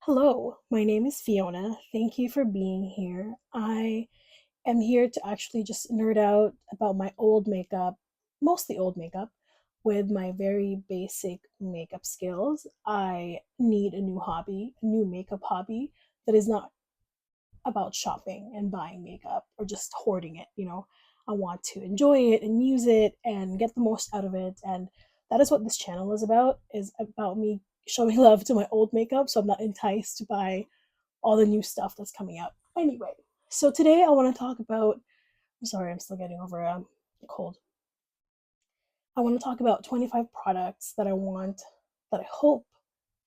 Hello, my name is Fiona. Thank you for being here. I am here to actually just nerd out about my old makeup, mostly old makeup, with my very basic makeup skills. I need a new hobby, a new makeup hobby that is not about shopping and buying makeup or just hoarding it. I want to enjoy it and use it and get the most out of it. And that is what this channel is about me showing love to my old makeup so I'm not enticed by all the new stuff that's coming out. Anyway, so today I want to talk about. I'm sorry, I'm still getting over a cold. I want to talk about 25 products that I hope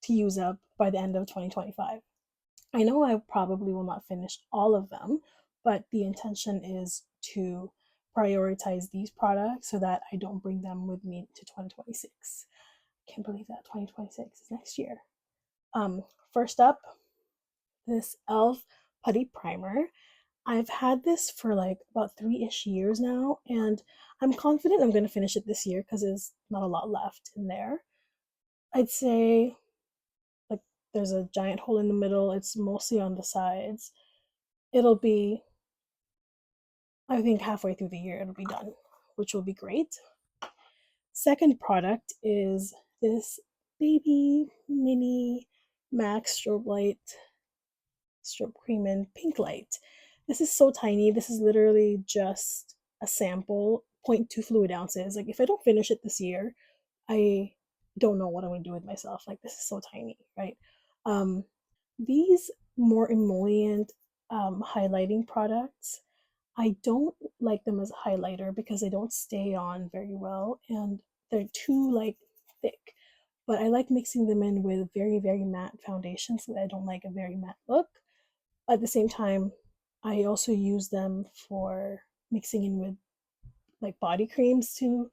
to use up by the end of 2025. I know I probably will not finish all of them, but the intention is to prioritize these products so that I don't bring them with me to 2026. I can't believe that 2026 is next year. First up, this e.l.f. Putty Primer. I've had this for like about 3-ish years now, and I'm confident I'm going to finish it this year because there's not a lot left in there. I'd say like there's a giant hole in the middle, it's mostly on the sides. It'll be, I think, halfway through the year, it'll be done, which will be great. Second product is this baby mini MAC strobe light, strobe cream and pink light. This is so tiny. This is literally just a sample, zero point 0.2 fluid ounces. Like, if I don't finish it this year, I don't know what I'm going to do with myself. Like, this is so tiny, right? Um, these more emollient highlighting products, I don't like them as a highlighter because they don't stay on very well and they're too like thick. But I like mixing them in with very, very matte foundations so that I don't like a very matte look. At the same time, I also use them for mixing in with like body creams to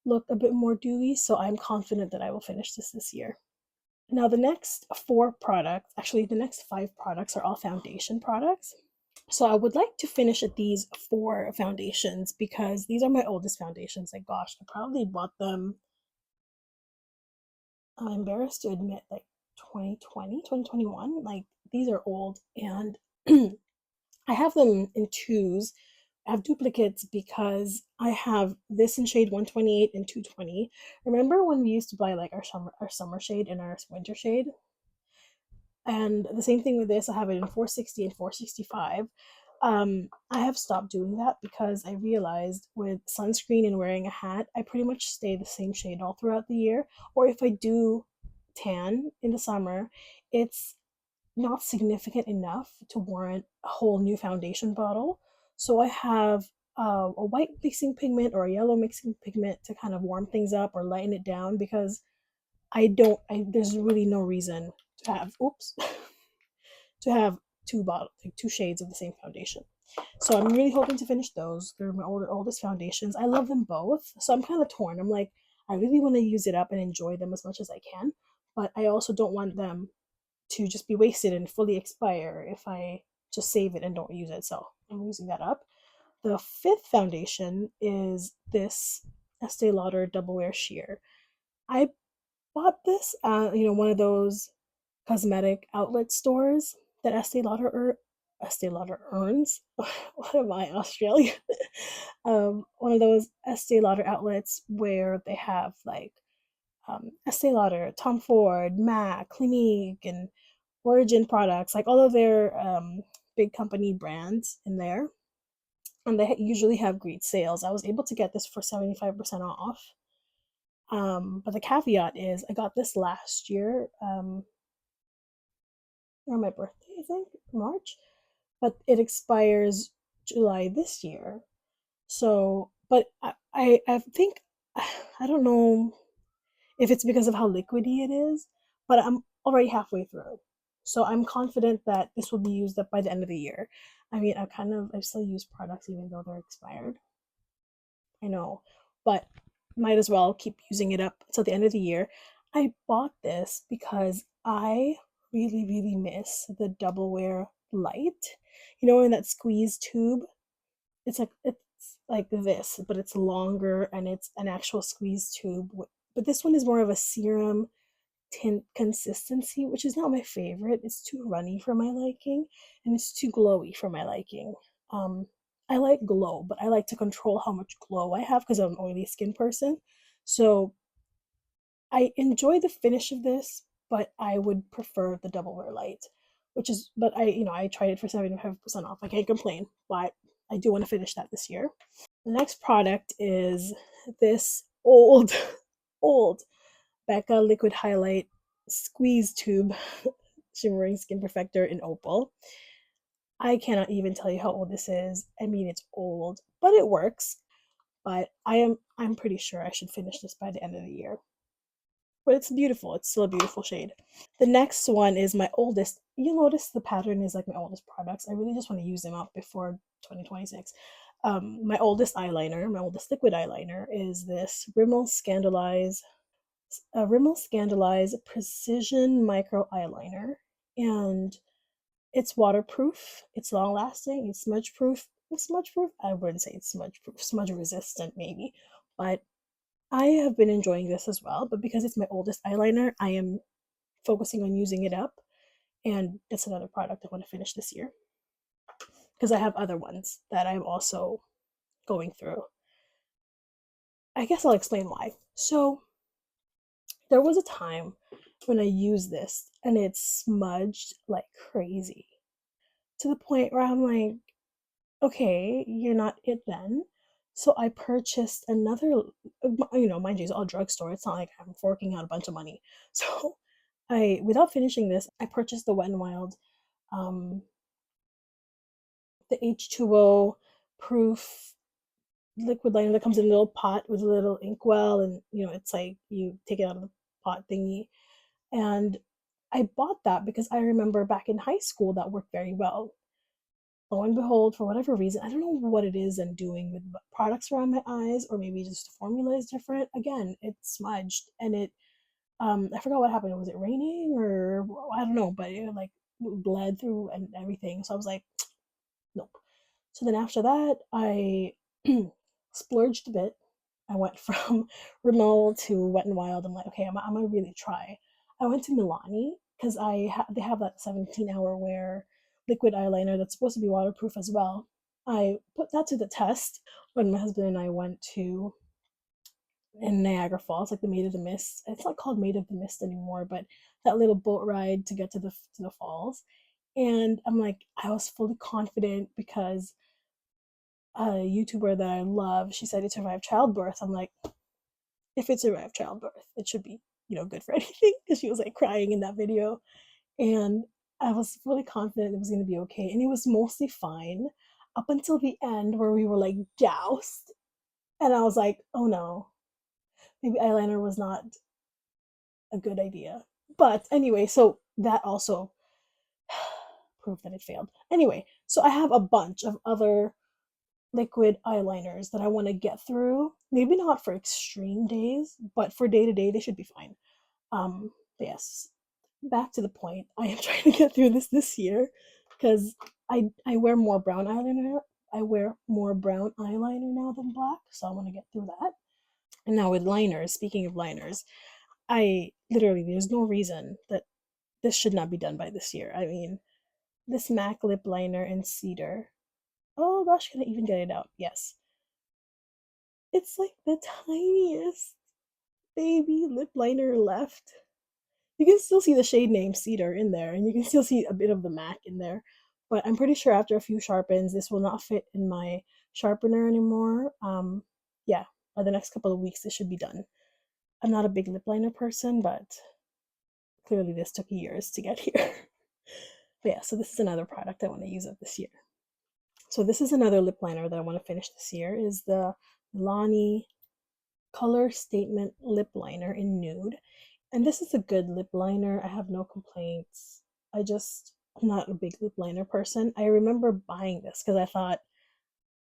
look a bit more dewy. So I'm confident that I will finish this year. Now, the next 5 products are all foundation products. So I would like to finish at these 4 foundations because these are my oldest foundations. Like, gosh, I probably bought them, I'm embarrassed to admit, like 2020, 2021. Like, these are old, and I have them in twos. I have duplicates because I have this in shade 128 and 220. Remember when we used to buy like our summer shade and our winter shade? And the same thing with this, I have it in 460 and 465. I have stopped doing that because I realized with sunscreen and wearing a hat, I pretty much stay the same shade all throughout the year. Or if I do tan in the summer, it's not significant enough to warrant a whole new foundation bottle. So I have a white mixing pigment or a yellow mixing pigment to kind of warm things up or lighten it down because there's really no reason to have, oops, to have like 2 shades of the same foundation. So I'm really hoping to finish those. They're my oldest foundations. I love them both, so I'm kind of torn. I'm like, I really want to use it up and enjoy them as much as I can, but I also don't want them to just be wasted and fully expire if I just save it and don't use it. So I'm using that up. The fifth foundation is this Estee Lauder Double Wear Sheer. I bought this at one of those cosmetic outlet stores that Estee Lauder earns. What am I, Australia? One of those Estee Lauder outlets where they have like Estee Lauder, Tom Ford, MAC, Clinique, and Origin products, like all of their big company brands in there. And they usually have great sales. I was able to get this for 75% off. But the caveat is I got this last year, around my birthday, I think, March, but it expires July this year. So, but I think, I don't know if it's because of how liquidy it is, but I'm already halfway through. So I'm confident that this will be used up by the end of the year. I mean, I still use products even though they're expired. I know, but might as well keep using it up until the end of the year. I bought this because I really, really miss the double wear light. In that squeeze tube, it's like this, but it's longer and it's an actual squeeze tube. But this one is more of a serum tint consistency, which is not my favorite. It's too runny for my liking, and it's too glowy for my liking. Um, I like glow, but I like to control how much glow I have because I'm an oily skin person. So I enjoy the finish of this, but I would prefer the Double Wear Light, which is, but I tried it for 75% off. I can't complain, but I do want to finish that this year. The next product is this old, old Becca Liquid Highlight Squeeze Tube Shimmering Skin Perfector in Opal. I cannot even tell you how old this is. I mean, it's old, but it works. But I'm pretty sure I should finish this by the end of the year. But it's beautiful. It's still a beautiful shade. The next one is my oldest. You'll notice the pattern is like my oldest products. I really just want to use them up before 2026. My oldest eyeliner, my oldest liquid eyeliner is this Rimmel Scandalize Precision Micro Eyeliner. And it's waterproof, it's long lasting, it's smudge proof. Smudge proof? I wouldn't say it's smudge proof, smudge resistant maybe. But I have been enjoying this as well. But because it's my oldest eyeliner, I am focusing on using it up. And that's another product I want to finish this year because I have other ones that I'm also going through. I guess I'll explain why. So, there was a time when I used this and it smudged like crazy to the point where I'm like, okay, you're not it then. So I purchased another, mind you, it's all drugstore. It's not like I'm forking out a bunch of money. So without finishing this, I purchased the Wet n Wild, um, the H2O proof liquid liner that comes in a little pot with a little inkwell, and it's like you take it out of the pot thingy. And I bought that because I remember back in high school that worked very well. Lo and behold, for whatever reason, I don't know what it is I'm doing with products around my eyes, or maybe just the formula is different. Again, it smudged and I forgot what happened. Was it raining or I don't know, but it like bled through and everything. So I was like, nope. So then after that, I splurged a bit. I went from Rimmel to Wet n Wild. I'm like, okay, I'm gonna really try. I went to Milani because they have that 17-hour wear liquid eyeliner that's supposed to be waterproof as well. I put that to the test when my husband and I went to in Niagara Falls, like the Maid of the Mist. It's not called Maid of the Mist anymore, but that little boat ride to get to the falls. And I'm like, I was fully confident because a YouTuber that I love, she said it survived childbirth. I'm like, if it survived childbirth, it should be, good for anything. Because she was like crying in that video. And I was fully confident it was going to be okay. And it was mostly fine up until the end where we were like doused. And I was like, oh no, maybe eyeliner was not a good idea. But anyway, so that also proved that it failed. Anyway, so I have a bunch of other liquid eyeliners that I want to get through. Maybe not for extreme days, but for day to day, they should be fine. Yes, back to the point. I am trying to get through this year because I wear more brown eyeliner. I wear more brown eyeliner now than black, so I want to get through that. And now with liners, speaking of liners, I literally there's no reason that this should not be done by this year. I mean, this MAC lip liner in cedar. Oh gosh, can I even get it out? Yes. It's like the tiniest baby lip liner left. You can still see the shade name Cedar in there, and you can still see a bit of the MAC in there. But I'm pretty sure after a few sharpens, this will not fit in my sharpener anymore. Yeah, by the next couple of weeks, this should be done. I'm not a big lip liner person, but clearly this took years to get here. But yeah, so this is another product I want to use up this year. So this is another lip liner that I want to finish this year is the Milani Color Statement Lip Liner in Nude. And this is a good lip liner. I have no complaints. I'm not a big lip liner person. I remember buying this because I thought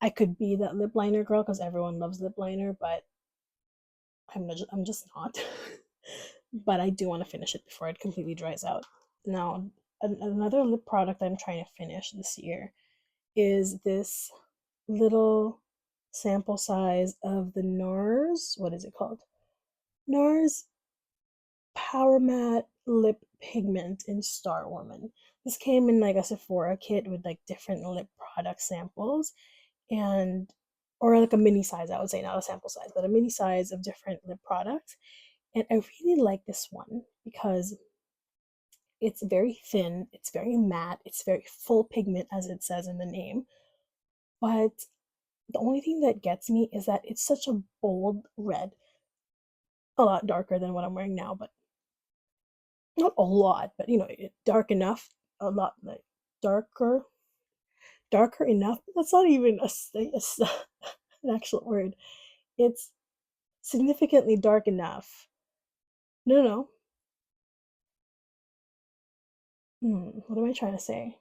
I could be that lip liner girl because everyone loves lip liner, but I'm just not. But I do want to finish it before it completely dries out. Now, another lip product I'm trying to finish this year is this little sample size of the NARS. What is it called? NARS Power Matte Lip Pigment in Star Woman. This came in like a Sephora kit with like different lip product samples and or like a mini size, I would say, not a sample size, but a mini size of different lip products. And I really like this one because it's very thin, it's very matte, it's very full pigment as it says in the name. But the only thing that gets me is that it's such a bold red, a lot darker than what I'm wearing now, but not a lot, but dark enough, a lot like darker, darker enough. That's not even an actual word. It's significantly dark enough. No, no, no. What am I trying to say?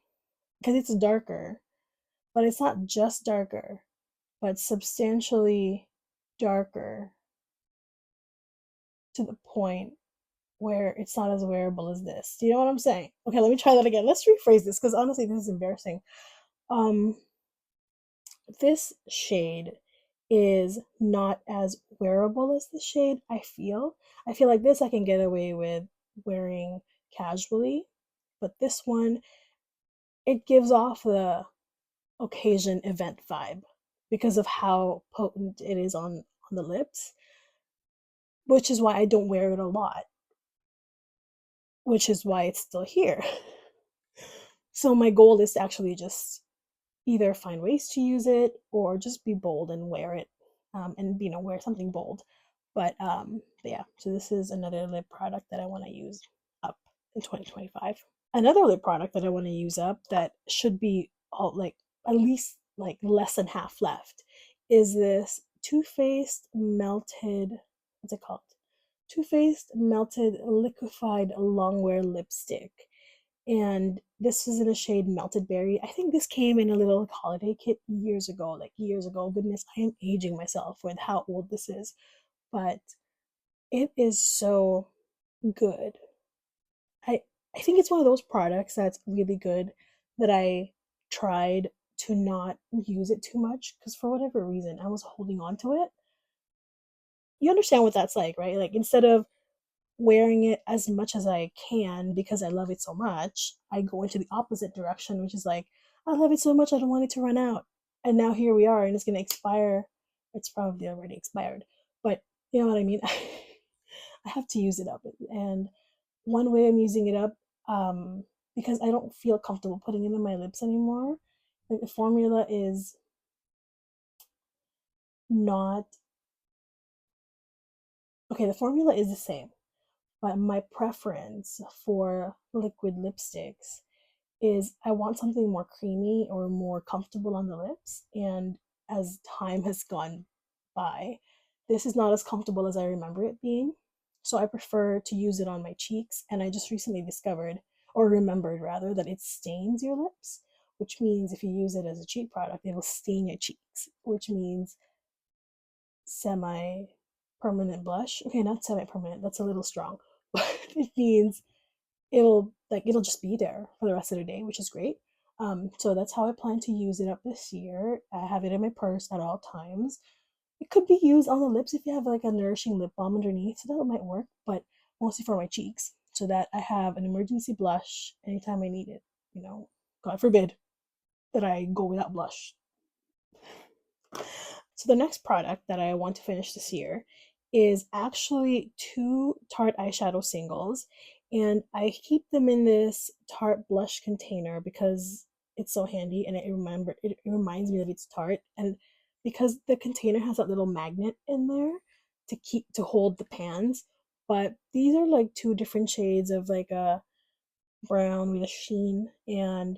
Because it's darker, but it's not just darker, but substantially darker to the point where it's not as wearable as this. Do you know what I'm saying? Okay, let me try that again. Let's rephrase this because honestly, this is embarrassing. Um, this shade is not as wearable as the shade I feel. I feel like this I can get away with wearing casually, but this one, it gives off the occasion event vibe because of how potent it is on the lips, which is why I don't wear it a lot, which is why it's still here. So my goal is to actually just either find ways to use it or just be bold and wear it, and wear something bold. But yeah, so this is another lip product that I want to use up in 2025. Another lip product that I want to use up that should be all like at least like less than half left is this Too Faced melted, what's it called? Too Faced melted liquefied longwear lipstick. And this is in the shade Melted Berry. I think this came in a little holiday kit years ago, like years ago. Goodness, I am aging myself with how old this is, but it is so good. I I think it's one of those products that's really good that I tried to not use it too much because for whatever reason I was holding on to it. You understand what that's like, right? Like instead of wearing it as much as I can because I love it so much, I go into the opposite direction, which is like, I love it so much, I don't want it to run out. And now here we are, and it's going to expire. It's probably already expired, but you know what I mean? I have to use it up. And one way I'm using it up, because I don't feel comfortable putting it in my lips anymore, like the formula is not okay, the formula is the same, but my preference for liquid lipsticks is I want something more creamy or more comfortable on the lips. And as time has gone by, this is not as comfortable as I remember it being. So I prefer to use it on my cheeks. And I just recently discovered, or remembered rather, that it stains your lips, which means if you use it as a cheek product, it will stain your cheeks, which means semi permanent blush. Okay, not semi permanent, that's a little strong, but it means it'll just be there for the rest of the day, which is great. So that's how I plan to use it up this year. I have it in my purse at all times. It could be used on the lips if you have like a nourishing lip balm underneath, so that might work, but mostly for my cheeks, so that I have an emergency blush anytime I need it. God forbid that I go without blush. So the next product that I want to finish this year is actually two Tarte eyeshadow singles, and I keep them in this Tarte blush container because it's so handy and it reminds me that it's Tarte, and because the container has that little magnet in there to hold the pans. But these are like two different shades of like a brown with a sheen, and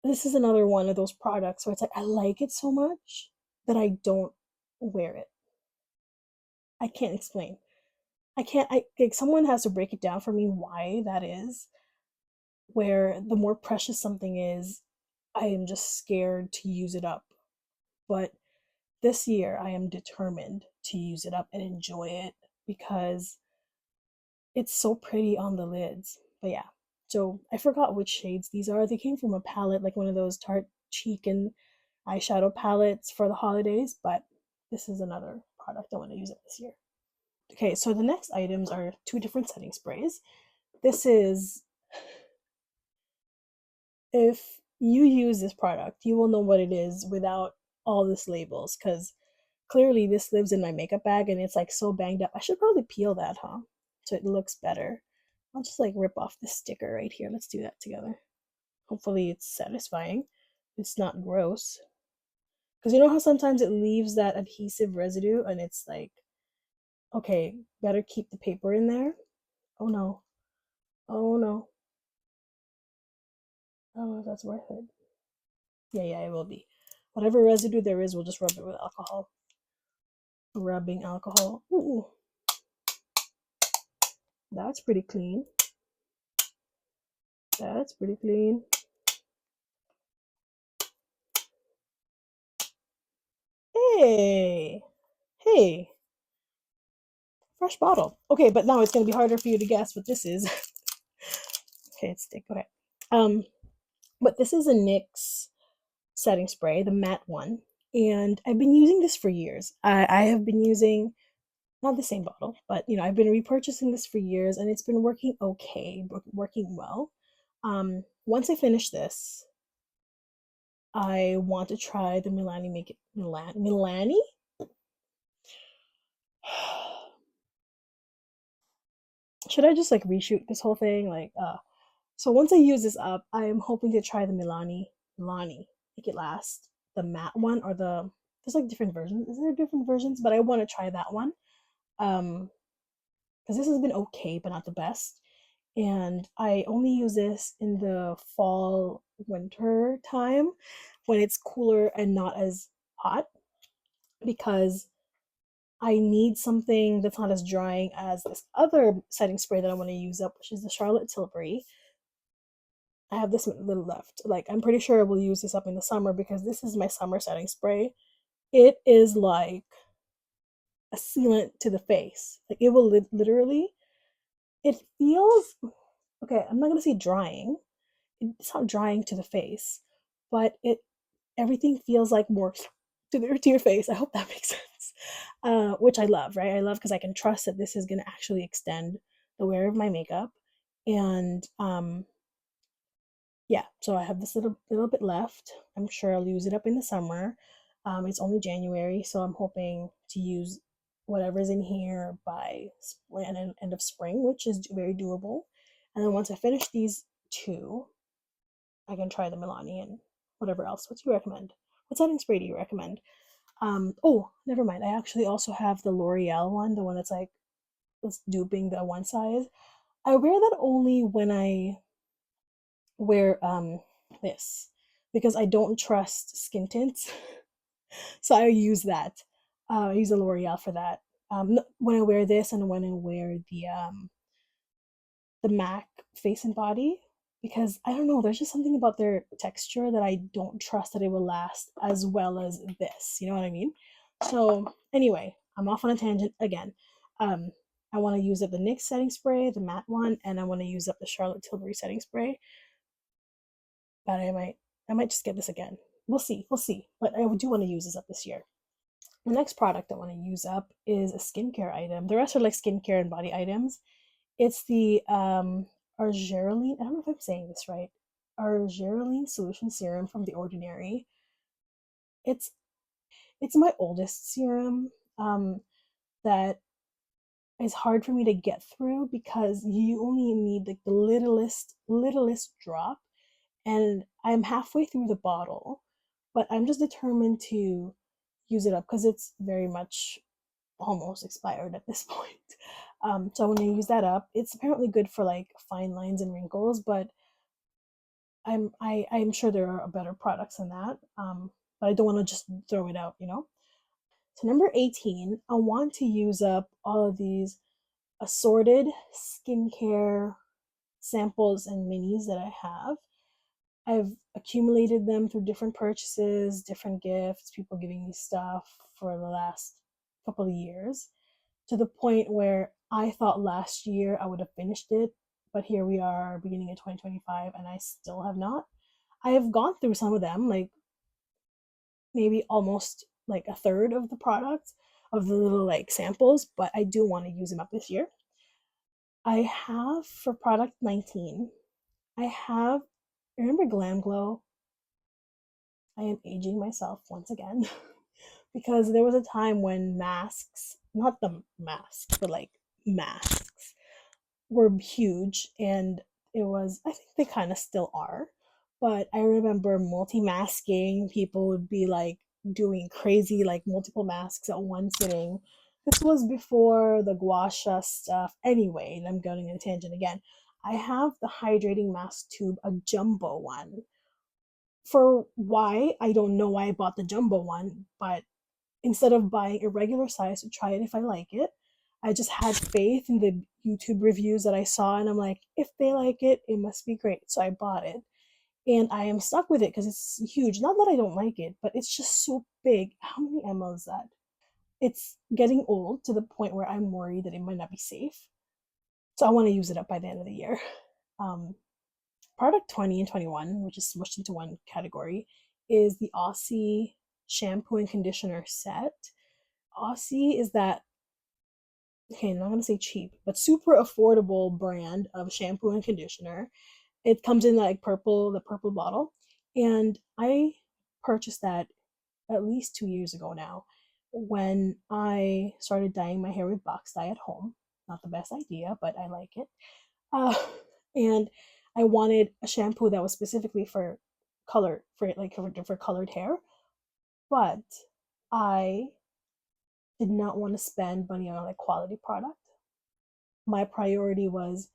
this is another one of those products where it's like I like it so much that I don't wear it. I can't explain. I can't I like someone has to break it down for me why that is, where the more precious something is, I am just scared to use it up. But this year I am determined to use it up and enjoy it because it's so pretty on the lids. But yeah. So I forgot which shades these are. They came from a palette, like one of those Tarte cheek and eyeshadow palettes for the holidays, but this is another product I want to use it this year. Okay, so the next items are two different setting sprays. This is, if you use this product, you will know what it is without all this labels, because clearly this lives in my makeup bag and it's like so banged up. I should probably peel that, huh? So it looks better. I'll just like rip off this sticker right here. Let's do that together. Hopefully it's satisfying. It's not gross. Because you know how sometimes it leaves that adhesive residue and it's like, okay, better keep the paper in there. Oh no. Oh no. Oh, that's worth it. Yeah, it will be. Whatever residue there is, we'll just rub it with alcohol. Rubbing alcohol. Ooh, that's pretty clean. That's pretty clean. Hey, hey, fresh bottle. Okay, but now it's gonna be harder for you to guess what this is. Okay, it's thick. Okay. Um, but this is a NYX setting spray, the matte one, and I've been using this for years. I have been using not the same bottle, but I've been repurchasing this for years, and it's been working okay, working well. Once I finish this, I want to try the Milani Make It Milani. Should I just like reshoot this whole thing? So once I use this up, I am hoping to try the Milani Make It Last, the matte one, or there's like different versions. Is there different versions? But I want to try that one. Um, because this has been okay, but not the best. And I only use this in the fall, winter time when it's cooler and not as hot, because I need something that's not as drying as this other setting spray that I want to use up, which is the Charlotte Tilbury. I have this little left. Like, I'm pretty sure I will use this up in the summer because this is my summer setting spray. It is like a sealant to the face. Like, it will literally, it feels, okay, I'm not going to say drying. It's not drying to the face, but everything feels like more to your face. I hope that makes sense. Which I love, right? I love because I can trust that this is going to actually extend the wear of my makeup. And yeah, so I have this little bit left. I'm sure I'll use it up in the summer. It's only January, so I'm hoping to use whatever's in here by end of spring, which is very doable. And then once I finish these two, I can try the Milani and whatever else. What do you recommend? What setting spray do you recommend? Oh, never mind. I actually also have the L'Oreal one, the one that's like it's duping the one size. I wear that only when I wear this because I don't trust skin tints. So I use that. I use the L'Oreal for that. When I wear this and when I wear the MAC Face and Body, because I don't know, there's just something about their texture that I don't trust that it will last as well as this. You know what I mean? So anyway, I'm off on a tangent again. Um, I want to use up the NYX setting spray, the matte one, and I want to use up the Charlotte Tilbury setting spray. But I might just get this again. We'll see. We'll see. But I do want to use this up this year. The next product I want to use up is a skincare item. The rest are like skincare and body items. It's the Argireline. I don't know if I'm saying this right. Argireline Solution Serum from The Ordinary. It's it's my oldest serum that is hard for me to get through because you only need like the littlest drop, and I'm halfway through the bottle, but I'm just determined to use it up because it's very much almost expired at this point. So I want to use that up. It's apparently good for like fine lines and wrinkles, but I'm sure there are better products than that. But I don't want to just throw it out. So number 18, I want to use up all of these assorted skincare samples and minis that I have. I've accumulated them through different purchases, different gifts, people giving me stuff for the last couple of years, to the point where I thought last year I would have finished it, but here we are, beginning of 2025, and I still have not. I have gone through some of them, like maybe almost like a third of the products, of the little like samples, but I do want to use them up this year. I have for product 19, I have, remember Glam Glow? I am aging myself once again because there was a time when masks, not the masks, but like masks were huge, and it was, I think they kind of still are, but I remember multi-masking. People would be like doing crazy like multiple masks at one sitting. This was before the gua sha stuff anyway, and I'm going on a tangent again. I have the hydrating mask tube, a jumbo one. For why, I don't know why I bought the jumbo one, but instead of buying a regular size to try it if I like it, I just had faith in the YouTube reviews that I saw, and I'm like, if they like it, it must be great. So I bought it, and I am stuck with it because it's huge. Not that I don't like it, but it's just so big. How many ml is that? It's getting old to the point where I'm worried that it might not be safe. So I want to use it up by the end of the year. Um, Product 20 and 21, which is smushed into one category, is the Aussie shampoo and conditioner set. Aussie is that, okay, I'm not gonna say cheap, but super affordable brand of shampoo and conditioner. It comes in like the purple bottle, and I purchased that at least 2 years ago now when I started dyeing my hair with box dye at home. Not the best idea, but I like it. Uh, and I wanted a shampoo that was specifically for color, for colored hair, but I did not want to spend money on a quality product. My priority was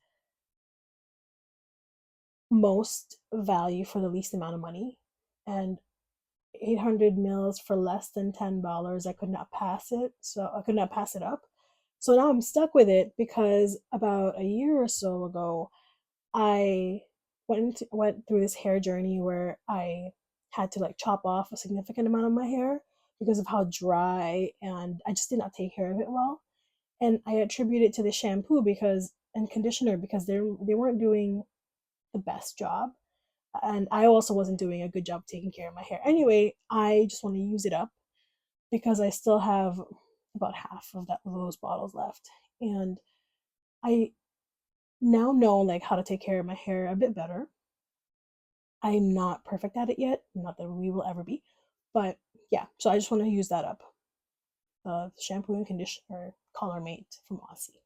most value for the least amount of money, and 800 mils for less than $10, I could not pass it. So I could not pass it up. So now I'm stuck with it because about a year or so ago, I went through this hair journey where I had to like chop off a significant amount of my hair because of how dry, and I just did not take care of it well. And I attribute it to the shampoo because and conditioner because they weren't doing the best job, and I also wasn't doing a good job taking care of my hair. Anyway, I just want to use it up because I still have about half of those bottles left, and I now know like how to take care of my hair a bit better. I'm not perfect at it yet, not that we will ever be, but yeah. So I just want to use that up. The shampoo and conditioner Color Mate from Aussie.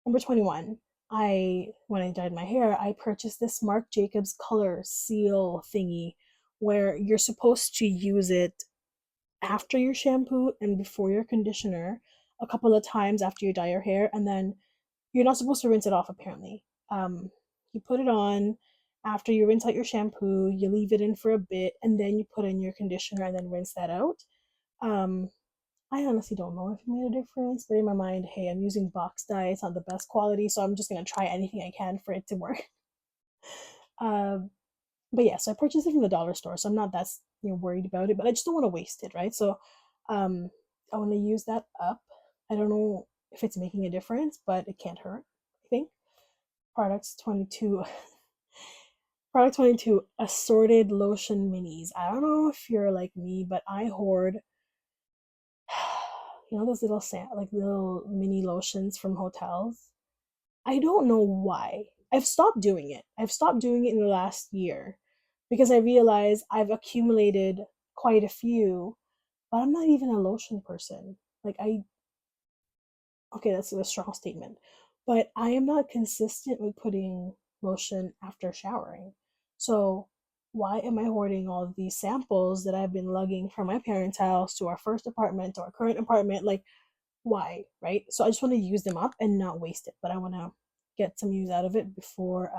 Number 21. When I dyed my hair, I purchased this Marc Jacobs color seal thingy where you're supposed to use it after your shampoo and before your conditioner a couple of times after you dye your hair, and then you're not supposed to rinse it off apparently. You put it on after you rinse out your shampoo, you leave it in for a bit, and then you put in your conditioner and then rinse that out. Um, I honestly don't know if it made a difference, but in my mind, hey, I'm using box dye. It's not the best quality, so I'm just gonna try anything I can for it to work. Um, but yeah, so I purchased it from the dollar store, so I'm not that worried about it. But I just don't want to waste it, right? So, um, I want to use that up. I don't know if it's making a difference, but it can't hurt. I think products 22. Product 22, assorted lotion minis. I don't know if you're like me, but I hoard those little like little mini lotions from hotels. I don't know why. I've stopped doing it. I've stopped doing it in the last year because I realized I've accumulated quite a few, but I'm not even a lotion person. Like okay, that's a strong statement, but I am not consistent with putting lotion after showering. So why am I hoarding all of these samples that I've been lugging from my parents' house to our first apartment to our current apartment? Like, why, right? So I just want to use them up and not waste it, but I want to get some use out of it for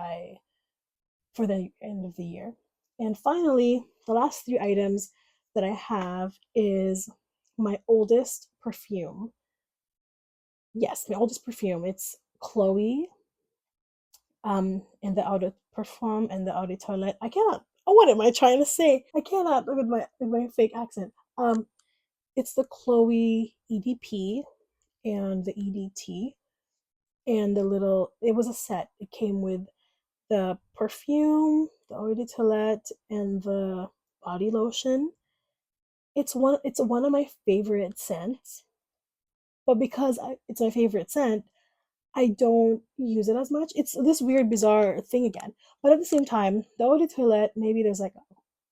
the end of the year. And finally, the last three items that I have is my oldest perfume. Yes, my oldest perfume. It's Chloe, in the Eau de Parfum and the Eau de Toilette. I cannot. Oh, what am I trying to say? I cannot with my fake accent. It's the Chloe EDP and the EDT and the little. It was a set. It came with the perfume, the eau de toilette, and the body lotion. It's one of my favorite scents. but because it's my favorite scent, I don't use it as much. It's this weird, bizarre thing again. But at the same time, the eau de toilette, maybe there's like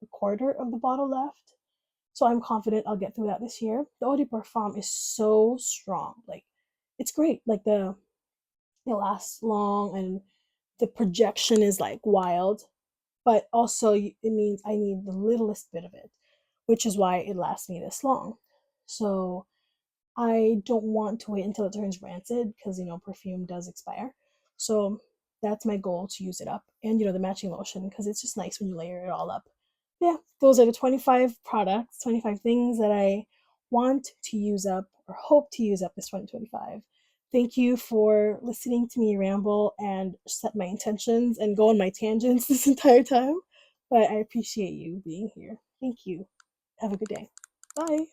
a quarter of the bottle left. So I'm confident I'll get through that this year. The eau de parfum is so strong. Like, it's great. Like, it lasts long and the projection is like wild. But also, it means I need the littlest bit of it, which is why it lasts me this long. So I don't want to wait until it turns rancid because perfume does expire. So that's my goal, to use it up, and the matching lotion because it's just nice when you layer it all up. Yeah, those are the 25 products, 25 things that I want to use up or hope to use up this 2025. Thank you for listening to me ramble and set my intentions and go on my tangents this entire time. But I appreciate you being here. Thank you. Have a good day. Bye.